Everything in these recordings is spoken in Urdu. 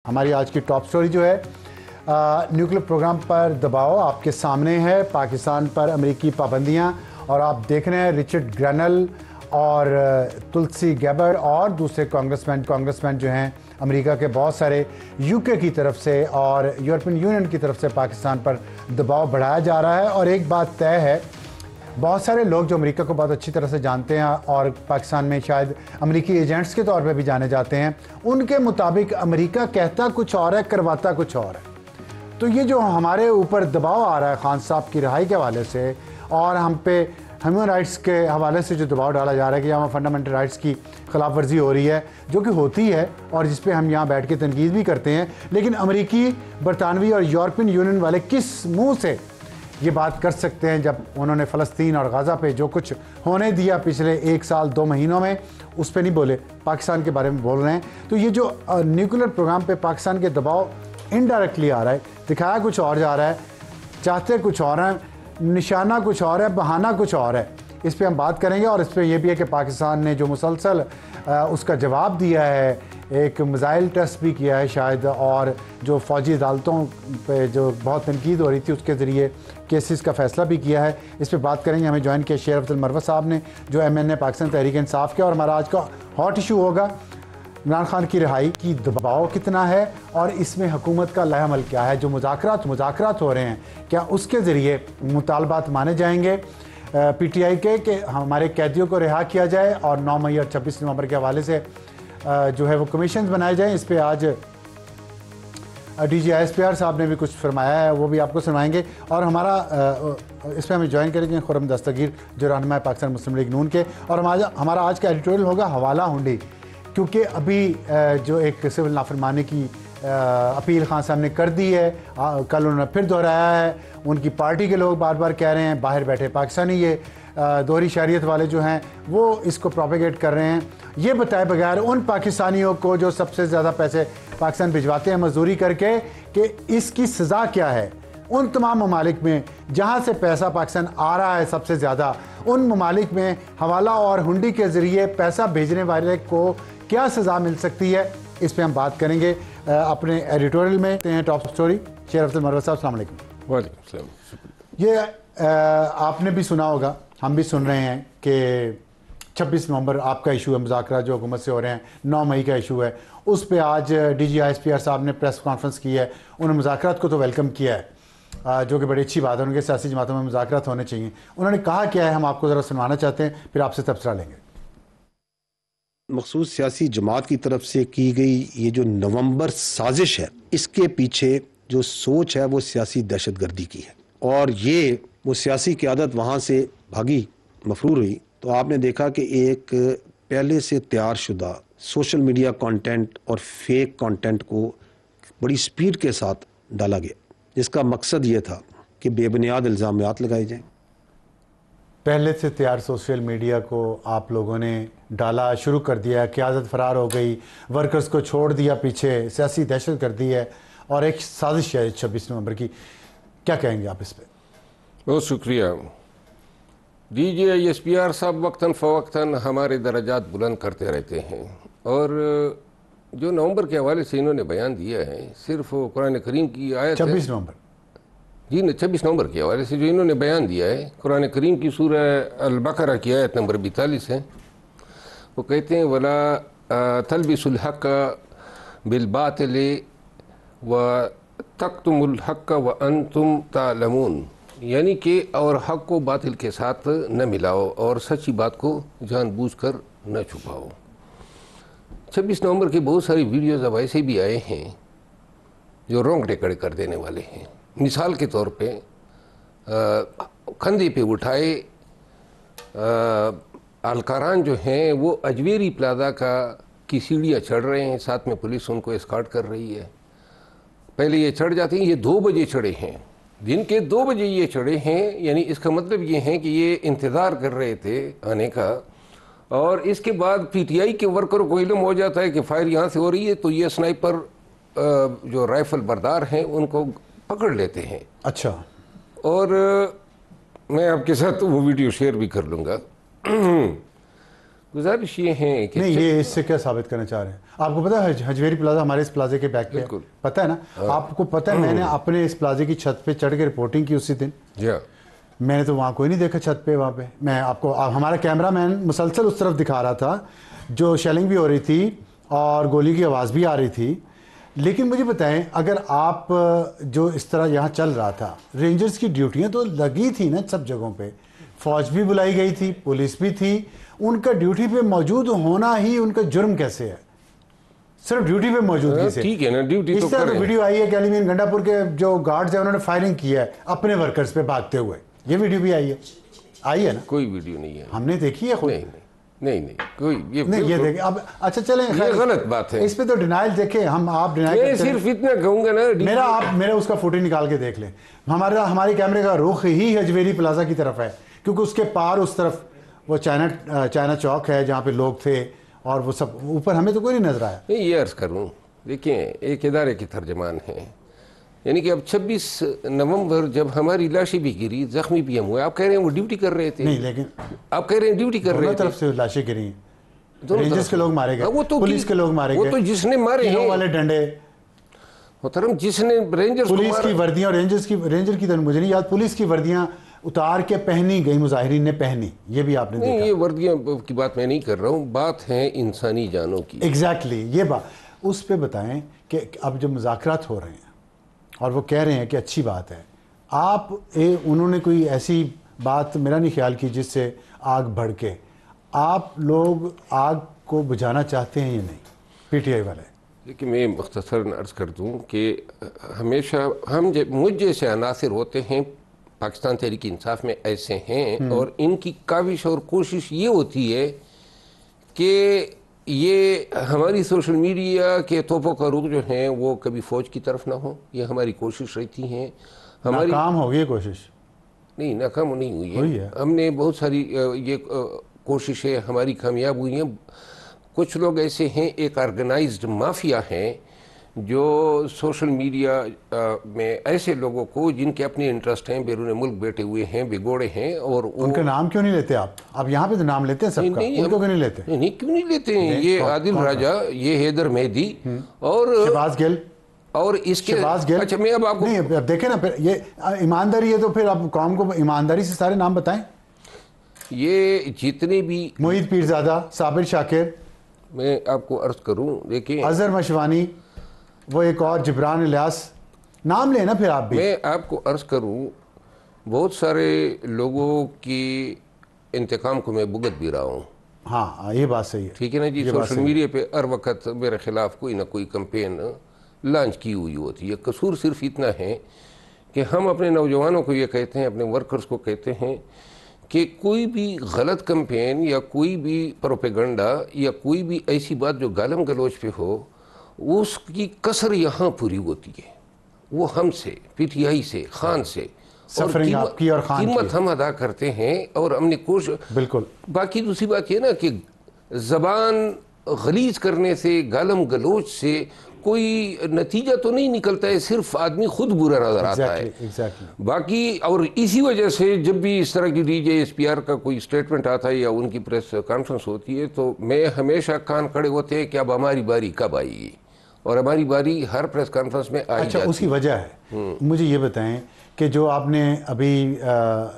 ہماری آج کی ٹاپ سٹوری جو ہے نیوکلیر پروگرام پر دباؤ آپ کے سامنے ہے، پاکستان پر امریکی پابندیاں، اور آپ دیکھ رہے ہیں رچرڈ گرینل اور تلسی گیبرڈ اور دوسرے کانگریسمین جو ہیں امریکہ کے بہت سارے یو کے کی طرف سے اور یورپین یونین کی طرف سے پاکستان پر دباؤ بڑھایا جا رہا ہے۔ اور ایک بات طے ہے، بہت سارے لوگ جو امریکہ کو بہت اچھی طرح سے جانتے ہیں اور پاکستان میں شاید امریکی ایجنٹس کے طور پہ بھی جانے جاتے ہیں، ان کے مطابق امریکہ کہتا کچھ اور ہے، کرواتا کچھ اور ہے۔ تو یہ جو ہمارے اوپر دباؤ آ رہا ہے خان صاحب کی رہائی کے حوالے سے اور ہم پہ ہیومن رائٹس کے حوالے سے جو دباؤ ڈالا جا رہا ہے کہ یہاں فنڈامنٹل رائٹس کی خلاف ورزی ہو رہی ہے، جو کہ ہوتی ہے اور جس پہ ہم یہاں بیٹھ کے تنقید بھی کرتے ہیں، لیکن امریکی، برطانوی اور یورپین یونین والے کس منہ سے یہ بات کر سکتے ہیں جب انہوں نے فلسطین اور غزہ پہ جو کچھ ہونے دیا پچھلے 1 سال 2 مہینوں میں، اس پہ نہیں بولے، پاکستان کے بارے میں بول رہے ہیں۔ تو یہ جو نیوکلیر پروگرام پہ پاکستان کے دباؤ انڈائریکٹلی آ رہا ہے، دکھایا کچھ اور جا رہا ہے، چاہتے کچھ اور ہیں، نشانہ کچھ اور ہے، بہانہ کچھ اور ہے، اس پہ ہم بات کریں گے۔ اور اس پہ یہ بھی ہے کہ پاکستان نے جو مسلسل اس کا جواب دیا ہے، ایک میزائل ٹیسٹ بھی کیا ہے شاید، اور جو فوجی عدالتوں پہ جو بہت تنقید ہو رہی تھی اس کے ذریعے کیسز کا فیصلہ بھی کیا ہے، اس پہ بات کریں گے۔ ہمیں جوائن کیا شیر افضل مروت صاحب نے جو MN پاکستان تحریک انصاف کے، اور ہمارا آج کا ہاٹ ایشو ہوگا عمران خان کی رہائی کی دباؤ کتنا ہے اور اس میں حکومت کا لائحہ عمل کیا ہے، جو مذاکرات ہو رہے ہیں کیا اس کے ذریعے مطالبات مانے جائیں گے PTI کے کہ ہمارے قیدیوں کو رہا کیا جائے اور 9 مئی اور 26 نومبر کے حوالے سے جو ہے وہ کمیشنز بنائے جائیں۔ اس پہ آج DG ISPR صاحب نے بھی کچھ فرمایا ہے، وہ بھی آپ کو سنوائیں گے۔ اور ہمارا اس پہ ہمیں جوائن کریں گے خرم دستگیر جو رہنما پاکستان مسلم لیگ نون کے، اور ہمارا آج کا ایڈیٹوریل ہوگا حوالہ ہنڈی، کیونکہ ابھی جو ایک سول نافرمانی کی اپیل خان صاحب نے کر دی ہے، کل انہوں نے پھر دہرایا ہے، ان کی پارٹی کے لوگ بار بار کہہ رہے ہیں، باہر بیٹھے پاکستانی یہ دوہری شہریت والے جو ہیں وہ اس کو پروپیگیٹ کر رہے ہیں، یہ بتائے بغیر ان پاکستانیوں کو جو سب سے زیادہ پیسے پاکستان بھجواتے ہیں مزدوری کر کے، کہ اس کی سزا کیا ہے۔ ان تمام ممالک میں جہاں سے پیسہ پاکستان آ رہا ہے سب سے زیادہ، ان ممالک میں حوالہ اور ہنڈی کے ذریعے پیسہ بھیجنے والے کو کیا سزا مل سکتی ہے، اس پہ ہم بات کریں گے اپنے ایڈیٹوریل میں۔ ٹاپ سٹوری شیر افضل مروت صاحب، السلام علیکم۔ وعلیکم السلام۔ یہ آپ نے بھی سنا ہوگا، ہم بھی سن رہے ہیں کہ 26 نومبر آپ کا ایشو ہے، مذاکرات جو حکومت سے ہو رہے ہیں، 9 مئی کا ایشو ہے، اس پہ آج DG ISPR صاحب نے پریس کانفرنس کی ہے، انہوں نے مذاکرات کو تو ویلکم کیا ہے، جو کہ بڑی اچھی بات ہے، ان کے سیاسی جماعتوں میں مذاکرات ہونے چاہیے۔ انہوں نے کہا کیا ہے، ہم آپ کو ذرا سنوانا چاہتے ہیں، پھر آپ سے تبصرہ لیں گے۔ مخصوص سیاسی جماعت کی طرف سے کی گئی یہ جو نومبر سازش ہے، اس کے پیچھے جو سوچ ہے وہ سیاسی دہشت گردی کی ہے، اور یہ وہ سیاسی قیادت وہاں سے بھاگی، مفرور ہوئی، تو آپ نے دیکھا کہ ایک پہلے سے تیار شدہ سوشل میڈیا کانٹینٹ اور فیک کانٹینٹ کو بڑی سپیڈ کے ساتھ ڈالا گیا، جس کا مقصد یہ تھا کہ بے بنیاد الزامات لگائے جائیں۔ پہلے سے تیار سوشل میڈیا کو آپ لوگوں نے ڈالا، شروع کر دیا، قیادت فرار ہو گئی، ورکرز کو چھوڑ دیا پیچھے، سیاسی دہشت گردی ہے اور ایک سازش ہے 26 نومبر کی، کیا کہیں گے آپ اس پہ؟ بہت شکریہ۔ DG ISPR صاحب وقتاً فوقتاً ہمارے درجات بلند کرتے رہتے ہیں، اور جو نومبر کے حوالے سے انہوں نے بیان دیا ہے صرف قرآن کریم کی آیت 26 نومبر 26 نومبر کے حوالے سے جو انہوں نے بیان دیا ہے، قرآن کریم کی سورہ البقرہ کی آیت نمبر 42 ہے، وہ کہتے ہیں وَلَا تَلْبِسُوا الْحَقَّ بِالْبَاطِلِ وَتَكْتُمُوا الْحَقَّ وَأَنْتُمْ تَعْلَمُونَ، یعنی کہ اور حق کو باطل کے ساتھ نہ ملاؤ اور سچی بات کو جان بوجھ کر نہ چھپاؤ۔ 26 نومبر کے بہت ساری ویڈیوز اب ایسے بھی آئے ہیں جو رونگٹے کھڑے کر دینے والے ہیں۔ مثال کے طور پہ کندھے پہ اٹھائے اہلکاران جو ہیں وہ اجویری پلازا کی سیڑھیاں چڑھ رہے ہیں، ساتھ میں پولیس ان کو اسکارٹ کر رہی ہے۔ پہلے یہ چڑھ جاتے ہیں، یہ 2 بجے چڑھے ہیں، دن کے 2 بجے یہ چڑھے ہیں، یعنی اس کا مطلب یہ ہے کہ یہ انتظار کر رہے تھے آنے کا، اور اس کے بعد PTI کے ورکروں کو علم ہو جاتا ہے کہ فائر یہاں سے ہو رہی ہے، تو یہ سنائپر جو رائفل بردار ہیں ان کو پکڑ لیتے ہیں۔ اچھا، اور میں آپ کے ساتھ وہ ویڈیو شیئر بھی کر لوں گا۔ گزارش یہ ہے کہ نہیں، یہ اس سے کیا ثابت کرنا چاہ رہے ہیں؟ آپ کو پتا ہے حجویری پلازا ہمارے اس پلازے کے بیک پہ پتہ ہے نا؟ آپ کو پتہ ہے میں نے اپنے اس پلازے کی چھت پہ چڑھ کے رپورٹنگ کی اسی دن. میں نے تو وہاں کوئی نہیں دیکھا چھت پہ. وہاں پہ میں آپ کو ہمارا کیمرہ مین مسلسل اس طرف دکھا رہا تھا جو شیلنگ بھی ہو رہی تھی اور گولی کی آواز بھی آ رہی تھی. لیکن مجھے بتائیں اگر آپ جو اس طرح یہاں چل رہا تھا، رینجرز کی ڈیوٹیاں تو لگی تھی نا سب جگہوں پہ، فوج بھی بلائی گئی تھی، پولیس بھی تھی، ان کا ڈیوٹی پہ موجود ہونا ہی ان کا جرم کیسے ہے؟ صرف ڈیوٹی پہ موجودگی سے. ٹھیک ہے نا، ڈیوٹی اس طرح تو ویڈیو آئی ہے کہ علی گنڈا پور کے جو گارڈز ہیں انہوں نے فائرنگ کی ہے اپنے ورکرز پہ بھاگتے ہوئے. یہ ویڈیو بھی آئی ہے نا؟ کوئی ویڈیو نہیں ہے، ہم نے دیکھی ہے خود. نہیں کوئی یہ دیکھیں اب. اچھا چلیں، یہ غلط بات ہے. اس پہ تو ڈینائل دیکھیں ہم، آپ ڈینائل میں صرف اتنا کہوں گا نا، میرا اس کا فوٹو نکال کے دیکھ لیں. ہمارے کیمرے کا رخ ہی حجویری پلازا کی طرف ہے، کیونکہ اس کے پار اس طرف وہ چائنا چوک ہے جہاں پہ لوگ تھے اور وہ سب اوپر ہمیں تو کوئی نہیں نظر آیا. یہ عرض کروں، دیکھیں ایک ادارے کے ترجمان ہیں، یعنی کہ اب 26 نومبر جب ہماری لاشیں بھی گری، زخمی بھی ہم ہوئے، آپ کہہ رہے ہیں وہ ڈیوٹی کر رہے تھے. نہیں، لیکن آپ کہہ رہے ہیں ڈیوٹی کر رہے تھے. دونوں طرف سے لاشیں گری ہیں، رینجرز کے لوگ مارے گئے، پولیس کے لوگ مارے گئے، وہ تو جس نے مارے ہیں والے ڈنڈے محترم، جس نے رینجرز پولیس کی وردیاں، رینجر کی تو مجھے نہیں یاد، پولیس کی وردیاں اتار کے پہنی گئی، مظاہرین نے پہنی، یہ بھی آپ نے دیکھا. یہ وردیاں کی بات میں نہیں کر رہا ہوں، بات ہے انسانی جانوں کی. ایگزیکٹلی یہ بات. اس پہ بتائیں کہ اب جب مذاکرات ہو رہے ہیں اور وہ کہہ رہے ہیں کہ اچھی بات ہے، انہوں نے کوئی ایسی بات میرا نہیں خیال کی جس سے آگ بڑھ کے، آپ لوگ آگ کو بجھانا چاہتے ہیں یا نہیں، پی ٹی آئی والے؟ لیکن میں مختصراً عرض کر دوں کہ ہمیشہ مجھ جیسے عناصر ہوتے ہیں پاکستان تحریک انصاف میں ایسے ہیں، اور ان کی کاوش اور کوشش یہ ہوتی ہے کہ یہ ہماری سوشل میڈیا کے توپوں کا رخ جو ہیں وہ کبھی فوج کی طرف نہ ہو. یہ ہماری کوشش رہتی ہیں. ہماری ناکام ہو گئی کوشش؟ نہیں، ناکام نہیں ہوئی ہے. ہم نے بہت ساری یہ کوششیں ہماری کامیاب ہوئی ہیں. کچھ لوگ ایسے ہیں، ایک آرگنائزڈ مافیا ہیں جو سوشل میڈیا میں ایسے لوگوں کو جن کے اپنے انٹرسٹ ہیں، بیرون ملک بیٹھے ہوئے ہیں، بگوڑے ہیں، اور ان کا نام کیوں نہیں لیتے آپ یہاں پہ تو نام لیتے ہیں سب کا، ان کو کیوں نہیں لیتے؟ نہیں، کیوں نہیں لیتے ہیں؟ یہ عادل راجہ، یہ حیدر مہدی اور شہباز گل، اور اس کے اچھا میں اب آپ کو نہیں، اب دیکھیں نا، پھر یہ ایمانداری ہے تو پھر آپ قوم کو ایمانداری سے سارے نام بتائیں. یہ جتنے بھی معید پیرزادہ، صابر شاکر، میں آپ کو عرض کروں، دیکھیں اظہر مشوانی، وہ ایک اور جبران الیاس، نام لیں نا پھر آپ بھی. میں آپ کو عرض کروں، بہت سارے لوگوں کی انتقام کو میں بھگت بھی رہا ہوں. ہاں یہ بات صحیح ہے. ٹھیک ہے نا جی. سوشل میڈیا پہ ہر وقت میرے خلاف کوئی نہ کوئی کمپین لانچ کی ہوئی ہوتی ہے. قصور صرف اتنا ہے کہ ہم اپنے نوجوانوں کو یہ کہتے ہیں، اپنے ورکرز کو کہتے ہیں کہ کوئی بھی غلط کمپین یا کوئی بھی پروپیگنڈا یا کوئی بھی ایسی بات جو گالم گلوچ پہ ہو، اس کی کسر یہاں پوری ہوتی ہے. وہ ہم سے، پی ٹی آئی سے، خان سے، سفرنگ آپ کی اور خان کی قیمت ہم ادا کرتے ہیں. اور ہم نے کوشش، بالکل. باقی دوسری بات یہ نا کہ زبان غلیظ کرنے سے، گالم گلوچ سے کوئی نتیجہ تو نہیں نکلتا ہے، صرف آدمی خود برا نظر آتا ہے. باقی اور اسی وجہ سے جب بھی اس طرح کی D J S P R کا کوئی اسٹیٹمنٹ آتا ہے یا ان کی پریس کانفرنس ہوتی ہے تو میں ہمیشہ کان کھڑے ہوتے ہیں کہ اب ہماری باری کب آئے گی، اور ہماری باری ہر پریس کانفرنس میں آئی جاتی ہے. اچھا، اس کی وجہ ہے. مجھے یہ بتائیں کہ جو آپ نے ابھی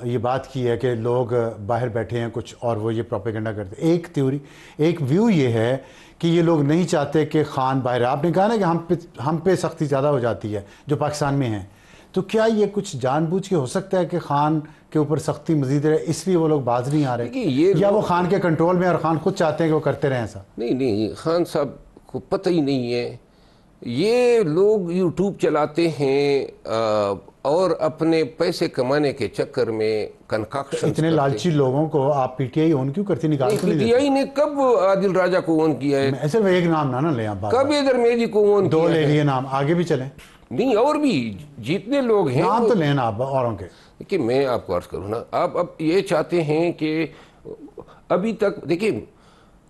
یہ بات کی ہے کہ لوگ باہر بیٹھے ہیں کچھ اور وہ یہ پروپیگنڈا کرتے ہیں، ایک تھیوری، ایک ویو یہ ہے کہ یہ لوگ نہیں چاہتے کہ خان باہر. آپ نے کہا نا کہ ہم پہ سختی زیادہ ہو جاتی ہے جو پاکستان میں ہیں، تو کیا یہ کچھ جان بوجھ کے ہو سکتا ہے کہ خان کے اوپر سختی مزید رہے، اس لیے وہ لوگ باز نہیں آ رہے، یا وہ خان کے کنٹرول میں اور خان خود چاہتے ہیں کہ وہ کرتے رہیں ایسا؟ نہیں، خان صاحب کو پتہ ہی نہیں ہے. یہ لوگ یوٹیوب چلاتے ہیں اور اپنے پیسے کمانے کے چکر میں کنکاکشن. اتنے لالچی لوگوں کو آپ پی ٹی آئی اون کیوں کرتی نکال؟ پی ٹی آئی نے کب عادل راجہ کو اون کیا ہے؟ ایسے ایک نام نہ لیں آپ، کب حیدر مہدی کو اون کیا؟ دو لے لیے نام، آگے بھی چلیں. نہیں، اور بھی جتنے لوگ ہیں نام تو لینا آپ اوروں کے. کہ میں آپ کو عرض کروں نا، آپ اب یہ چاہتے ہیں کہ ابھی تک دیکھیں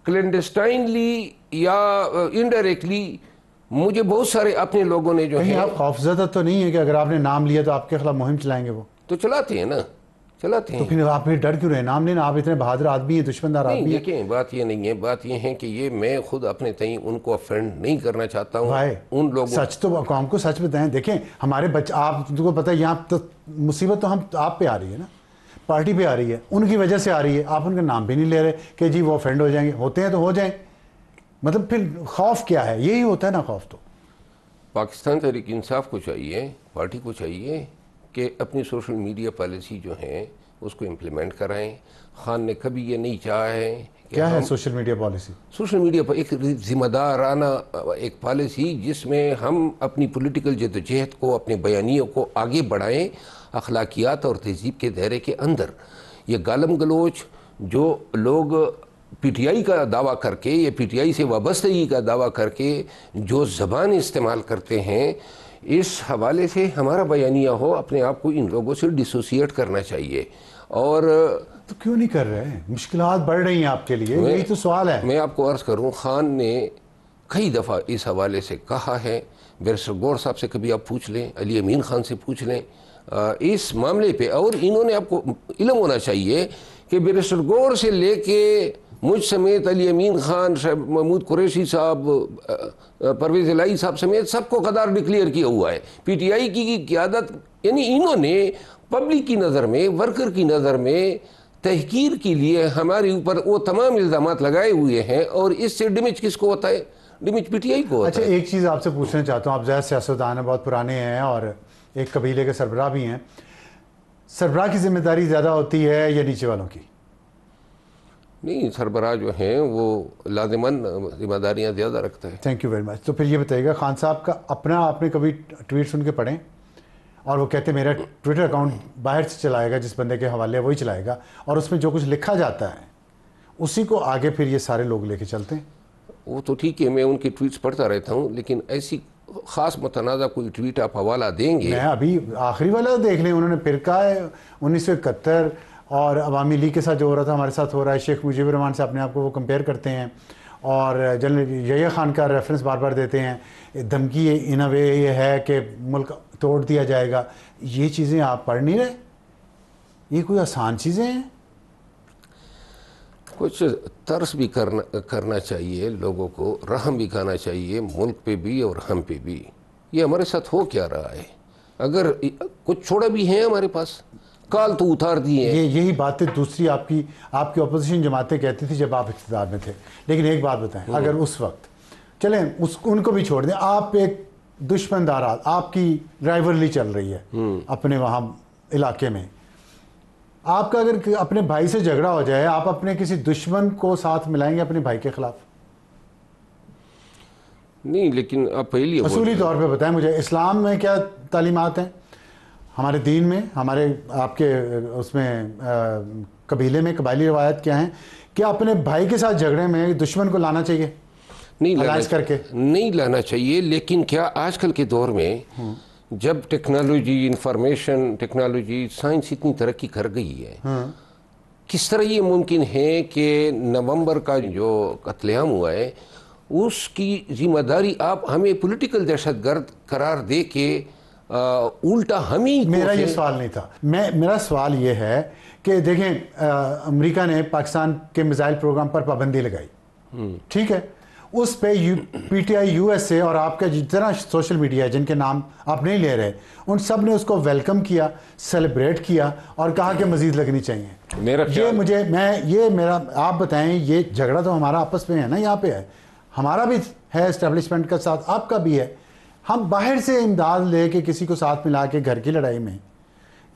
کلینڈسٹائنلی یا انڈائریکٹلی مجھے بہت سارے اپنے لوگوں نے جو کہیں آپ خوفزدہ تو نہیں ہے کہ اگر آپ نے نام لیا تو آپ کے خلاف مہم چلائیں گے؟ وہ تو چلاتے ہیں نا، چلاتے ہیں. تو پھر آپ ڈر کیوں رہے؟ نام لینا، آپ اتنے بہادر آدمی ہیں، دشمن دار آدمی ہیں. دیکھیں بات یہ نہیں ہے، بات یہ ہے کہ یہ میں خود اپنے تئیں ان کو افینڈ نہیں کرنا چاہتا ہوں. بھائی ان لوگوں سچ تو عوام کو سچ بتائیں. دیکھیں ہمارے بچے، آپ کو پتہ ہے یہاں تو مصیبت تو ہم آپ پہ آ رہی ہے نا، پارٹی پہ آ رہی ہے، ان کی وجہ سے آ رہی ہے. آپ ان کا نام بھی نہیں لے رہے کہ جی وہ افینڈ ہو جائیں گے. ہوتے ہیں تو ہو جائیں، مطلب پھر خوف کیا ہے؟ یہی ہوتا ہے نا خوف. تو پاکستان تحریک انصاف کو چاہیے، پارٹی کو چاہیے کہ اپنی سوشل میڈیا پالیسی جو ہیں اس کو امپلیمنٹ کرائیں. خان نے کبھی یہ نہیں چاہا ہے کہ کیا ہے social media policy? Social media پر ایک ذمہ دارانہ ایک پالیسی جس میں ہم اپنی پولیٹیکل جدوجہد کو، اپنے بیانیوں کو آگے بڑھائیں اخلاقیات اور تہذیب کے دائرے کے اندر. یہ گالم گلوچ جو لوگ پی ٹی آئی کا دعویٰ کر کے یا پی ٹی آئی سے وابستگی کا دعویٰ کر کے جو زبان استعمال کرتے ہیں، اس حوالے سے ہمارا بیانیہ ہو، اپنے آپ کو ان لوگوں سے ڈسوسیٹ کرنا چاہیے. اور تو کیوں نہیں کر رہے ہیں؟ مشکلات بڑھ رہی ہیں آپ کے لیے، یہی تو سوال ہے. میں آپ کو عرض کروں، خان نے کئی دفعہ اس حوالے سے کہا ہے. بیرسٹر گور صاحب سے کبھی آپ پوچھ لیں، علی امین خان سے پوچھ لیں اس معاملے پہ. اور انہوں نے آپ کو علم ہونا چاہیے کہ بیرسٹر گور سے لے کے مجھ سمیت، علی امین خان صاحب، محمود قریشی صاحب، پرویز الہی صاحب سمیت سب کو غدار ڈکلیئر کیا ہوا ہے. پی ٹی آئی کی قیادت، یعنی انہوں نے پبلک کی نظر میں، ورکر کی نظر میں تحقیر کے لیے ہمارے اوپر وہ تمام الزامات لگائے ہوئے ہیں. اور اس سے ڈیمیج کس کو ہوتا ہے؟ ڈیمیج پی ٹی آئی کو ہوتا ہے. اچھا ایک چیز آپ سے پوچھنا چاہتا ہوں، آپ زیادہ سیاستدان ہیں، بہت پرانے ہیں اور ایک قبیلے کے سربراہ بھی ہیں. سربراہ کی ذمہ داری زیادہ ہوتی ہے یا نیچے والوں کی؟ نہیں، سربراہ جو ہیں وہ لازماً ذمہ داریاں زیادہ رکھتا ہے. Thank you very much. تو پھر یہ بتائیے گا، خان صاحب کا اپنا آپ نے کبھی ٹویٹ سن کے پڑھیں؟ اور وہ کہتے ہیں میرا ٹویٹر اکاؤنٹ باہر سے چلائے گا، جس بندے کے حوالے وہی چلائے گا، اور اس میں جو کچھ لکھا جاتا ہے اسی کو آگے پھر یہ سارے لوگ لے کے چلتے ہیں. وہ تو ٹھیک ہے، میں ان کی ٹویٹس پڑھتا رہتا ہوں، لیکن ایسی خاص متنازع کوئی ٹویٹ آپ حوالہ دیں گے؟ میں ابھی آخری والا دیکھ لیں، انہوں نے فرقہ 1971 اور عوامی لیگ کے ساتھ جو ہو رہا تھا ہمارے ساتھ ہو رہا ہے. شیخ مجیب الرحمان سے اپنے آپ کو وہ کمپیئر کرتے ہیں اور جنرل یحییٰ خان کا ریفرنس بار بار دیتے ہیں. دھمکی ان اے وے یہ ہے کہ ملک توڑ دیا جائے گا. یہ چیزیں آپ پڑھ نہیں رہے؟ یہ کوئی آسان چیزیں ہیں؟ کچھ ترس بھی کرنا چاہیے لوگوں کو، رحم بھی کھانا چاہیے ملک پہ بھی اور ہم پہ بھی. یہ ہمارے ساتھ ہو کیا رہا ہے؟ اگر کچھ چھوڑا بھی ہیں ہمارے پاس، کال تو اتار دیے. یہی باتیں دوسری آپ کی اپوزیشن جماعتیں کہتی تھی جب آپ اقتدار میں تھے. لیکن ایک بات بتائیں، اگر اس وقت چلیں ان کو بھی چھوڑ دیں، آپ ایک دشمن دارات، آپ کی رائیولری چل رہی ہے اپنے وہاں علاقے میں، آپ کا اگر اپنے بھائی سے جھگڑا ہو جائے، آپ اپنے کسی دشمن کو ساتھ ملائیں گے اپنے بھائی کے خلاف؟ نہیں، لیکن آپ پہلی اصولی طور پہ بتائیں مجھے، اسلام میں کیا تعلیمات ہیں، ہمارے دین میں، ہمارے آپ کے اس میں قبیلے میں قبائلی روایت کیا ہیں؟ کیا اپنے بھائی کے ساتھ جھگڑے میں دشمن کو لانا چاہیے؟ نہیں لانا چاہیے. لیکن کیا آج کل کے دور میں جب ٹیکنالوجی، انفارمیشن ٹیکنالوجی، سائنس اتنی ترقی کر گئی ہے، کس طرح یہ ممکن ہے کہ نومبر کا جو قتل عام ہوا ہے اس کی ذمہ داری آپ ہمیں پولیٹیکل دہشت گرد قرار دے کے الٹا ہمیں؟ میرا یہ سوال نہیں تھا. میرا سوال یہ ہے کہ دیکھیں امریکہ نے پاکستان کے میزائل پروگرام پر پابندی لگائی، ٹھیک ہے، اس پہ P T I, U S A اور آپ کا جتنا سوشل میڈیا ہے جن کے نام آپ نہیں لے رہے، ان سب نے اس کو ویلکم کیا، سیلیبریٹ کیا اور کہا کہ مزید لگنی چاہیے. آپ بتائیں، یہ جھگڑا تو ہمارا آپس میں ہے نا، یہاں پہ ہے، ہمارا بھی ہے اسٹیبلشمنٹ کا ساتھ، آپ کا بھی ہے. ہم باہر سے امداد لے کے کسی کو ساتھ ملا کے گھر کی لڑائی میں،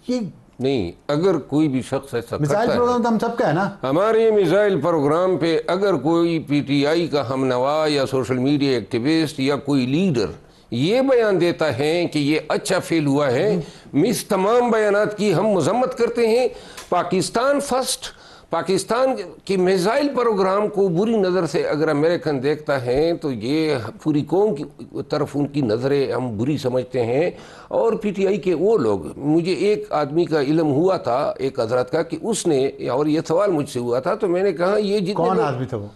یہ نہیں. اگر کوئی بھی شخص ایسا میزائل پروگرام تو ہم سب کا ہے نا. ہمارے میزائل پروگرام پہ اگر کوئی پی ٹی آئی کا ہم نوا یا سوشل میڈیا ایکٹیوسٹ یا کوئی لیڈر یہ بیان دیتا ہے کہ یہ اچھا فیل ہوا ہے، اس تمام بیانات کی ہم مذمت کرتے ہیں. پاکستان فرسٹ، پاکستان کے میزائل پروگرام کو بری نظر سے اگر امریکن دیکھتا ہے تو یہ پوری قوم کی طرف ان کی نظریں ہم بری سمجھتے ہیں. اور پی ٹی آئی کے وہ لوگ، مجھے ایک آدمی کا علم ہوا تھا، ایک حضرت کا، کہ اس نے، اور یہ سوال مجھ سے ہوا تھا تو میں نے کہا یہ کون آدمی تھا وہ؟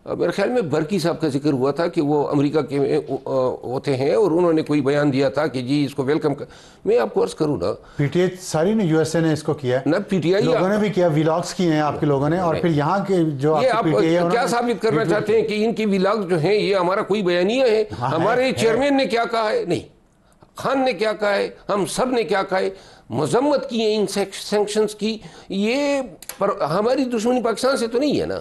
میرے خیال میں برکی صاحب کا ذکر ہوا تھا کہ وہ امریکہ کے ہوتے ہیں اور انہوں نے کوئی بیان دیا تھا کہ جی اس کو ویلکم کر. میں آپ کو عرض کروں نا, پی ٹی آئی ساری نے, یو ایس اے نے اس کو کیا ہے, نہ پی ٹی آئی لوگوں نے بھی کیا, ویلاگس کیے ہیں آپ کے لوگوں نے, اور پھر یہاں کے جو یہ آپ کیا ثابت کرنا چاہتے ہیں کہ ان کی ویلاگ جو ہیں یہ ہمارا کوئی بیانیہ ہے؟ ہمارے چیئرمین نے کیا کہا ہے؟ نہیں. خان نے کیا کہا ہے؟ ہم سب نے کیا کہا ہے؟ مذمت کی ہے ان سینکشنز کی. یہ ہماری دشمنی پاکستان سے تو نہیں ہے نا,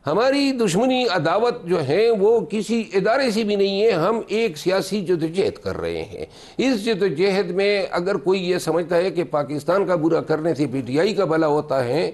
ہماری دشمنی عداوت جو ہے وہ کسی ادارے سے بھی نہیں ہے. ہم ایک سیاسی جدوجہد کر رہے ہیں. اس جدوجہد میں اگر کوئی یہ سمجھتا ہے کہ پاکستان کا برا کرنے سے پی ٹی آئی کا بھلا ہوتا ہے